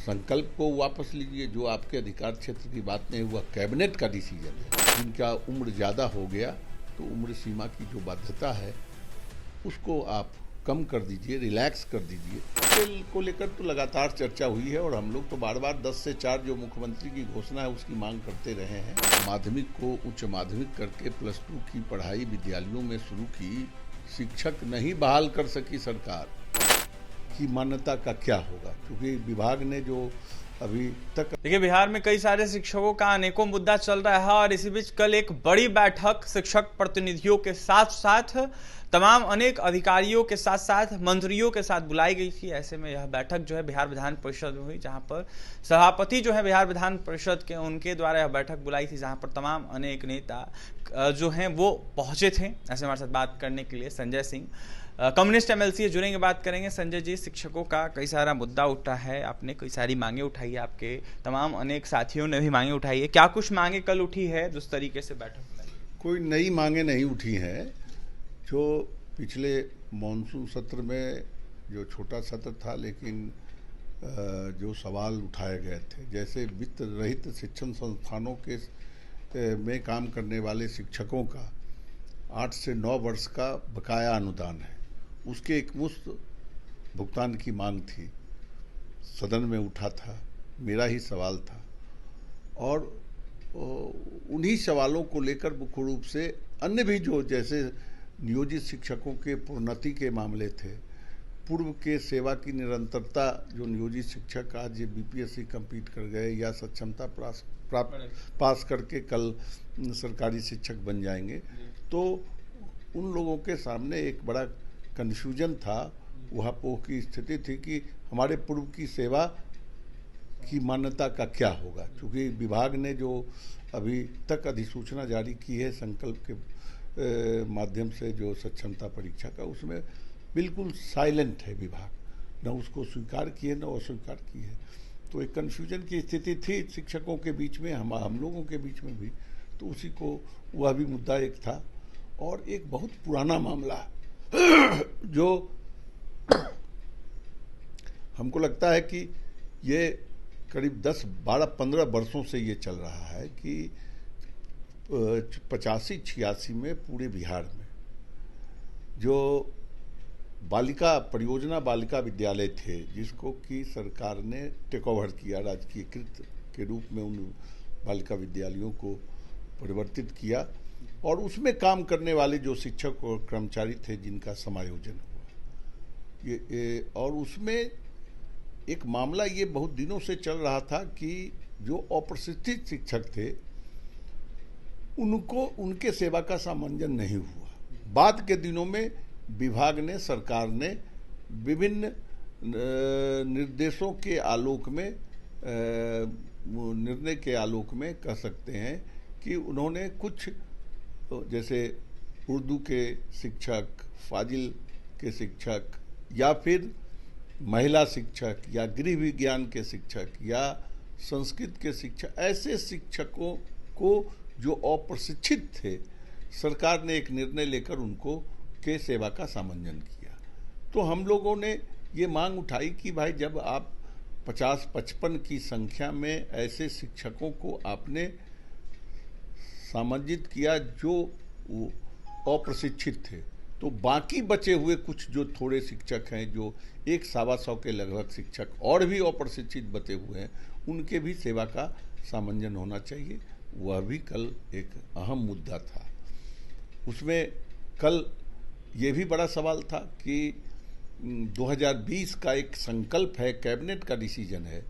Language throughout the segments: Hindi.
संकल्प को वापस लीजिए। जो आपके अधिकार क्षेत्र की बात नहीं हुआ, कैबिनेट का डिसीजन है। जिनका उम्र ज़्यादा हो गया तो उम्र सीमा की जो बाध्यता है उसको आप कम कर दीजिए, रिलैक्स कर दीजिए। खेल को लेकर तो लगातार चर्चा हुई है और हम लोग तो बार बार 10 से 4 जो मुख्यमंत्री की घोषणा है उसकी मांग करते रहे हैं। माध्यमिक को उच्च माध्यमिक करके +2 की पढ़ाई विद्यालयों में शुरू की, शिक्षक नहीं बहाल कर सकी सरकार की मान्यता का क्या होगा? क्योंकि विभाग ने जो अभी तक देखिए, बिहार में कई सारे शिक्षकों का अनेकों मुद्दा चल रहा है और इसी बीच कल एक बड़ी बैठक शिक्षक प्रतिनिधियों के साथ साथ तमाम अनेक अधिकारियों के साथ साथ मंत्रियों के साथ बुलाई गई थी। ऐसे में यह बैठक जो है बिहार विधान परिषद में हुई, जहां पर सभापति जो है बिहार विधान परिषद के, उनके द्वारा यह बैठक बुलाई थी, जहां पर तमाम अनेक नेता जो हैं वो पहुंचे थे। ऐसे हमारे साथ बात करने के लिए संजय सिंह, कम्युनिस्ट MLC जुड़ेंगे, बात करेंगे। संजय जी, शिक्षकों का कई सारा मुद्दा उठा है, आपने कई सारी मांगे उठाई है, आपके तमाम अनेक साथियों ने भी मांगे उठाई है। क्या कुछ मांगे कल उठी है जिस तरीके से बैठक में? कोई नई मांगे नहीं उठी हैं। जो पिछले मॉनसून सत्र में जो छोटा सत्र था, लेकिन जो सवाल उठाए गए थे, जैसे वित्त रहित शिक्षण संस्थानों के में काम करने वाले शिक्षकों का 8 से 9 वर्ष का बकाया अनुदान है, उसके एक मुश्त भुगतान की मांग थी। सदन में उठा था, मेरा ही सवाल था और उन्हीं सवालों को लेकर मुख्य रूप से अन्य भी जो जैसे नियोजित शिक्षकों के प्रोन्नति के मामले थे, पूर्व के सेवा की निरंतरता, जो नियोजित शिक्षक आज BPSC कंप्लीट कर गए या सक्षमता पास करके कल सरकारी शिक्षक बन जाएंगे, तो उन लोगों के सामने एक बड़ा कन्फ्यूजन था, उहापोह की स्थिति थी कि हमारे पूर्व की सेवा की मान्यता का क्या होगा। क्योंकि विभाग ने जो अभी तक अधिसूचना जारी की है संकल्प के माध्यम से जो सक्षमता परीक्षा का, उसमें बिल्कुल साइलेंट है विभाग, न उसको स्वीकार किए न अस्वीकार किए। तो एक कन्फ्यूजन की स्थिति थी शिक्षकों के बीच में, हम लोगों के बीच में भी, तो उसी को वह भी मुद्दा एक था। और एक बहुत पुराना मामला जो हमको लगता है कि ये करीब 10, 12, 15 वर्षों से ये चल रहा है कि 85-86 में पूरे बिहार में जो बालिका परियोजना बालिका विद्यालय थे, जिसको कि सरकार ने टेक ओवर किया, राजकीयकृत के रूप में उन बालिका विद्यालयों को परिवर्तित किया और उसमें काम करने वाले जो शिक्षक और कर्मचारी थे जिनका समायोजन हुआ, और उसमें एक मामला ये बहुत दिनों से चल रहा था कि जो अप्रशिक्षित शिक्षक थे उनको उनके सेवा का सामंजन नहीं हुआ। बाद के दिनों में विभाग ने, सरकार ने विभिन्न निर्देशों के आलोक में, निर्णय के आलोक में कह सकते हैं कि उन्होंने कुछ, जैसे उर्दू के शिक्षक, फाजिल के शिक्षक या फिर महिला शिक्षक या गृह विज्ञान के शिक्षक या संस्कृत के शिक्षक, ऐसे शिक्षकों को जो अप्रशिक्षित थे, सरकार ने एक निर्णय लेकर उनको के सेवा का सामंजन किया। तो हम लोगों ने ये मांग उठाई कि भाई जब आप 50-55 की संख्या में ऐसे शिक्षकों को आपने सामंजित किया जो अप्रशिक्षित थे, तो बाकी बचे हुए कुछ जो थोड़े शिक्षक हैं, जो 100-125 के लगभग शिक्षक और भी अप्रशिक्षित बचे हुए हैं, उनके भी सेवा का सामंजन होना चाहिए। वह भी कल एक अहम मुद्दा था। उसमें कल ये भी बड़ा सवाल था कि 2020 का एक संकल्प है, कैबिनेट का डिसीजन है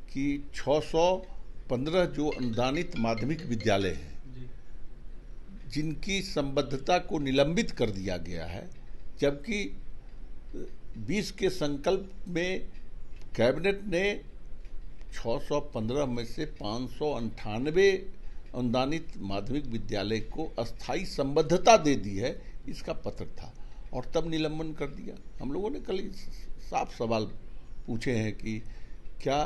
कि 615 जो अनुदानित माध्यमिक विद्यालय हैं जिनकी संबद्धता को निलंबित कर दिया गया है, जबकि 20 के संकल्प में कैबिनेट ने 615 में से 598 अनुदानित माध्यमिक विद्यालय को अस्थायी संबद्धता दे दी है, इसका पत्र था और तब निलंबन कर दिया। हम लोगों ने कल साफ सवाल पूछे हैं कि क्या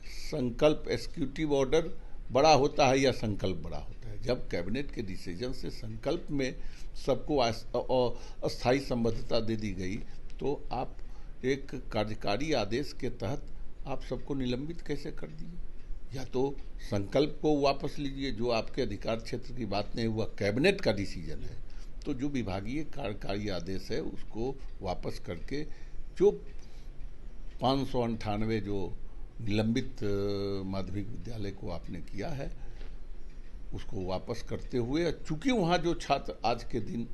संकल्प एग्जीक्यूटिव ऑर्डर बड़ा होता है या संकल्प बड़ा होता है? जब कैबिनेट के डिसीजन से संकल्प में सबको अस्थायी संबद्धता दे दी गई, तो आप एक कार्यकारी आदेश के तहत आप सबको निलंबित कैसे कर दिए? या तो संकल्प को वापस लीजिए, जो आपके अधिकार क्षेत्र की बात नहीं हुआ, कैबिनेट का डिसीजन है, तो जो विभागीय कार्यकारी आदेश है उसको वापस करके जो 598 जो निलंबित माध्यमिक विद्यालय को आपने किया है उसको वापस करते हुए, चूंकि वहाँ जो छात्र आज के दिन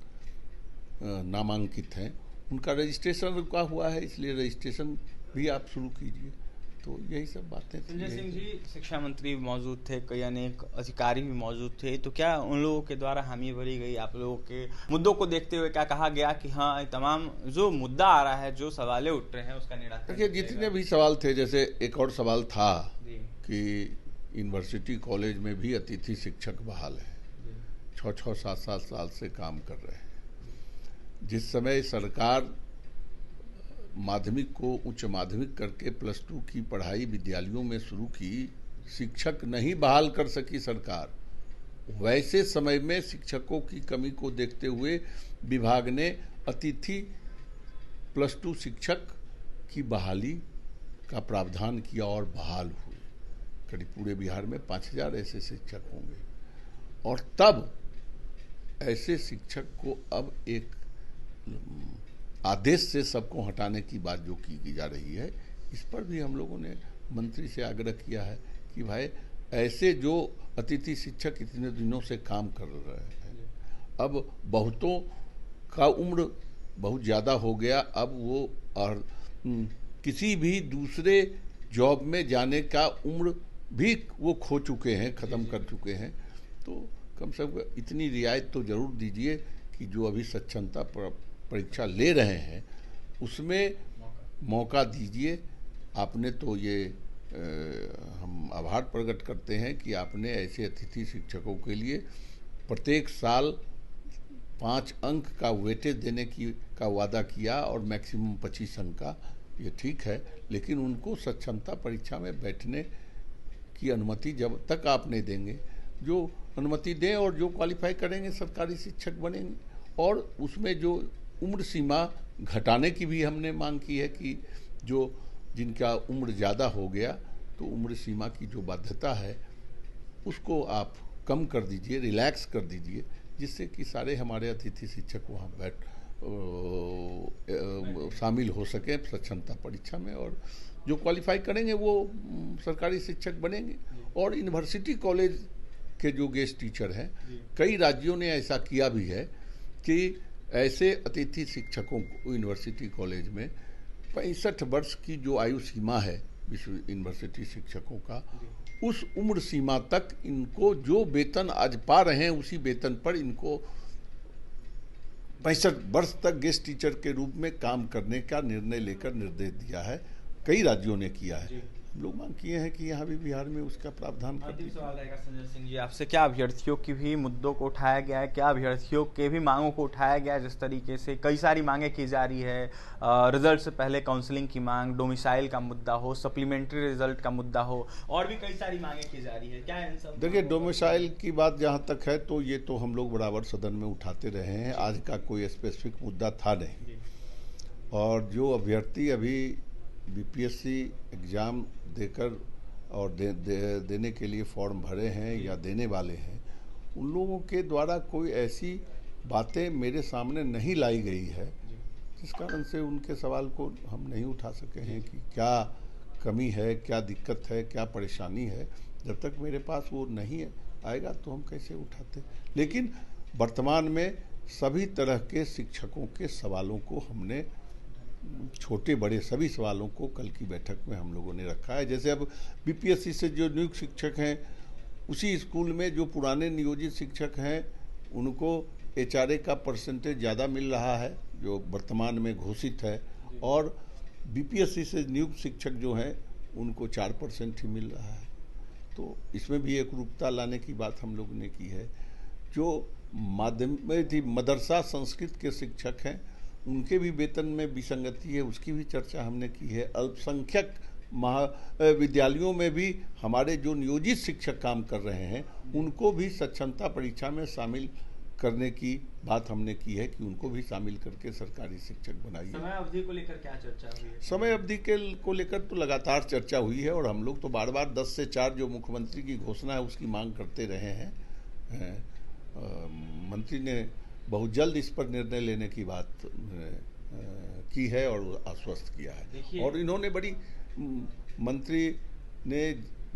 नामांकित हैं उनका रजिस्ट्रेशन रुका हुआ है, इसलिए रजिस्ट्रेशन भी आप शुरू कीजिए। तो यही सब बातें। संजय सिंह जी शिक्षा मंत्री भी मौजूद थे, कई अनेक अधिकारी भी मौजूद थे, तो क्या उन लोगों के द्वारा हामी भरी गई आप लोगों के मुद्दों को देखते हुए क्या कहा गया कि हाँ तमाम जो मुद्दा आ रहा है, जो सवालें उठ रहे हैं उसका निराकरण? देखिए जितने भी सवाल थे, जैसे एक और सवाल था कि यूनिवर्सिटी कॉलेज में भी अतिथि शिक्षक बहाल है, 6-6, 7-7 साल से काम कर रहे हैं। जिस समय सरकार माध्यमिक को उच्च माध्यमिक करके +2 की पढ़ाई विद्यालयों में शुरू की, शिक्षक नहीं बहाल कर सकी सरकार, वैसे समय में शिक्षकों की कमी को देखते हुए विभाग ने अतिथि +2 शिक्षक की बहाली का प्रावधान किया और बहाल हुए। करीब पूरे बिहार में 5000 ऐसे शिक्षक होंगे, और तब ऐसे शिक्षक को अब एक आदेश से सबको हटाने की बात जो की जा रही है, इस पर भी हम लोगों ने मंत्री से आग्रह किया है कि भाई ऐसे जो अतिथि शिक्षक इतने दिनों से काम कर रहे हैं, अब बहुतों का उम्र बहुत ज़्यादा हो गया, अब वो और किसी भी दूसरे जॉब में जाने का उम्र भी वो खो चुके हैं, ख़त्म कर चुके हैं। तो कम से कम इतनी रियायत तो ज़रूर दीजिए कि जो अभी सक्षमता परीक्षा ले रहे हैं उसमें मौका दीजिए। आपने तो ये हम आभार प्रकट करते हैं कि आपने ऐसे अतिथि शिक्षकों के लिए प्रत्येक साल 5 अंक का वेटेज देने का वादा किया और मैक्सिमम 25 अंक का, ये ठीक है, लेकिन उनको सक्षमता परीक्षा में बैठने की अनुमति जब तक आप नहीं देंगे, जो अनुमति दें और जो क्वालिफाई करेंगे सरकारी शिक्षक बनेंगे। और उसमें जो उम्र सीमा घटाने की भी हमने मांग की है कि जो जिनका उम्र ज़्यादा हो गया तो उम्र सीमा की जो बाध्यता है उसको आप कम कर दीजिए, रिलैक्स कर दीजिए, जिससे कि सारे हमारे अतिथि शिक्षक वहाँ शामिल हो सकें सक्षमता परीक्षा में, और जो क्वालिफाई करेंगे वो सरकारी शिक्षक बनेंगे। और यूनिवर्सिटी कॉलेज के जो गेस्ट टीचर हैं, कई राज्यों ने ऐसा किया भी है कि ऐसे अतिथि शिक्षकों को यूनिवर्सिटी कॉलेज में 65 वर्ष की जो आयु सीमा है विश्व यूनिवर्सिटी शिक्षकों का, उस उम्र सीमा तक इनको जो वेतन आज पा रहे हैं उसी वेतन पर इनको 65 वर्ष तक गेस्ट टीचर के रूप में काम करने का निर्णय लेकर निर्देश दिया है। कई राज्यों ने किया है, हम लोग मांग किए हैं कि यहाँ भी बिहार में उसका प्रावधान कर दिया। सवाल रहेगा संजय सिंह जी आपसे, क्या अभ्यर्थियों की भी मुद्दों को उठाया गया है, क्या अभ्यर्थियों के भी मांगों को उठाया गया है? जिस तरीके से कई सारी मांगें की जा रही है, रिजल्ट से पहले काउंसलिंग की मांग, डोमिसाइल का मुद्दा हो, सप्लीमेंट्री रिजल्ट का मुद्दा हो, और भी कई सारी मांगें की जा रही है, क्या इन सब? देखिए डोमिसाइल की बात जहाँ तक है तो ये तो हम लोग बराबर सदन में उठाते रहे हैं, आज का कोई स्पेसिफिक मुद्दा था नहीं। और जो अभ्यर्थी अभी बीपीएससी एग्ज़ाम देकर और देने के लिए फॉर्म भरे हैं या देने वाले हैं, उन लोगों के द्वारा कोई ऐसी बातें मेरे सामने नहीं लाई गई है जिस कारण से उनके सवाल को हम नहीं उठा सके हैं कि क्या कमी है, क्या दिक्कत है, क्या परेशानी है। जब तक मेरे पास वो नहीं आएगा तो हम कैसे उठाते। लेकिन वर्तमान में सभी तरह के शिक्षकों के सवालों को हमने, छोटे बड़े सभी सवालों को कल की बैठक में हम लोगों ने रखा है। जैसे अब बीपीएससी से जो नियुक्त शिक्षक हैं, उसी स्कूल में जो पुराने नियोजित शिक्षक हैं उनको एचआरए का परसेंटेज ज़्यादा मिल रहा है जो वर्तमान में घोषित है, और बीपीएससी से नियुक्त शिक्षक जो हैं उनको 4% ही मिल रहा है। तो इसमें भी एक रूपता लाने की बात हम लोगों ने की है। जो माध्यमिक मदरसा संस्कृत के शिक्षक हैं उनके भी वेतन में विसंगति है, उसकी भी चर्चा हमने की है। अल्पसंख्यक विद्यालयों में भी हमारे जो नियोजित शिक्षक काम कर रहे हैं उनको भी सक्षमता परीक्षा में शामिल करने की बात हमने की है कि उनको भी शामिल करके सरकारी शिक्षक बनाइए। समय अवधि को लेकर क्या चर्चा हुई है? समय अवधि को लेकर तो लगातार चर्चा हुई है और हम लोग तो बार बार 10 से 4 जो मुख्यमंत्री की घोषणा है उसकी मांग करते रहे हैं। मंत्री ने बहुत जल्द इस पर निर्णय लेने की बात की है और आश्वस्त किया है। और इन्होंने बड़ी, मंत्री ने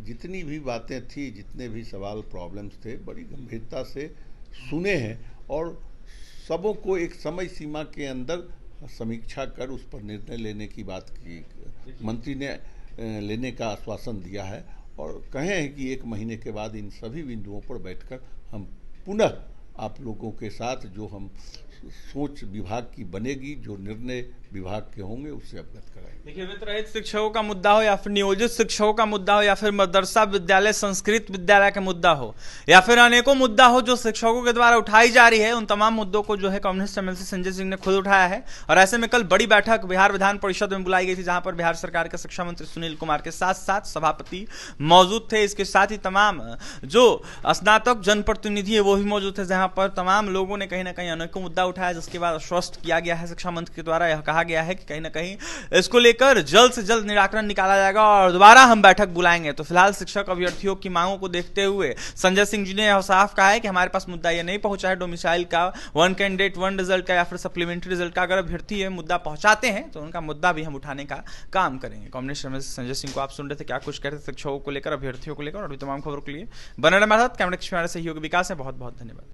जितनी भी बातें थी, जितने भी सवाल प्रॉब्लम्स थे, बड़ी गंभीरता से सुने हैं और सबों को एक समय सीमा के अंदर समीक्षा कर उस पर निर्णय लेने की बात की मंत्री ने लेने का आश्वासन दिया है और कहे हैं कि 1 महीने के बाद इन सभी बिंदुओं पर बैठकर हम पुनः आप लोगों के साथ जो हम सोच विभाग की बनेगी, जो निर्णय विभाग के होंगे, उससे अवगत कराएंगे। देखिए, वित्त रहित शिक्षकों का मुद्दा हो या फिर नियोजित शिक्षकों का मुद्दा हो या फिर मदरसा विद्यालय संस्कृत विद्यालय का मुद्दा हो या फिर अनेकों मुद्दा हो जो शिक्षकों के द्वारा उठाई जा रही है, उन तमाम मुद्दों को जो है कम्युनिस्ट एमएलसी संजय सिंह ने खुद उठाया है। और ऐसे में कल बड़ी बैठक बिहार विधान परिषद में बुलाई गई थी, जहां पर बिहार सरकार के शिक्षा मंत्री सुनील कुमार के साथ साथ सभापति मौजूद थे। इसके साथ ही तमाम जो स्नातक जनप्रतिनिधि है वो भी मौजूद थे, जहां पर तमाम लोगों ने कहीं ना कहीं अनेकों मुद्दा उठाया, जिसके बाद आश्वस्त किया गया है शिक्षा मंत्री के द्वारा, यह कहा गया है कि कहीं ना कहीं इसको लेकर जल्द से जल्द निराकरण निकाला जाएगा और दोबारा हम बैठक बुलाएंगे। तो फिलहाल शिक्षक अभ्यर्थियों की मांगों को देखते हुए संजय सिंह जी ने यह साफ कहा है कि हमारे पास मुद्दा यह नहीं पहुंचा है डोमिसाइल का, 1 कैंडिडेट 1 रिजल्ट का या फिर सप्लीमेंट्री रिजल्ट का। अगर अभ्यर्थी ये मुद्दा पहुंचाते हैं तो उनका मुद्दा भी हम उठाने का काम करेंगे। कम्युनिस्ट एमएलसी संजय सिंह को आप सुन रहे थे, क्या कुछ कहते शिक्षकों को लेकर, अभ्यर्थियों को लेकर। और भी तमाम खबरों के लिए बने रहे हमारे साथ। कैमरे के सहयोगी विकास है, बहुत बहुत धन्यवाद।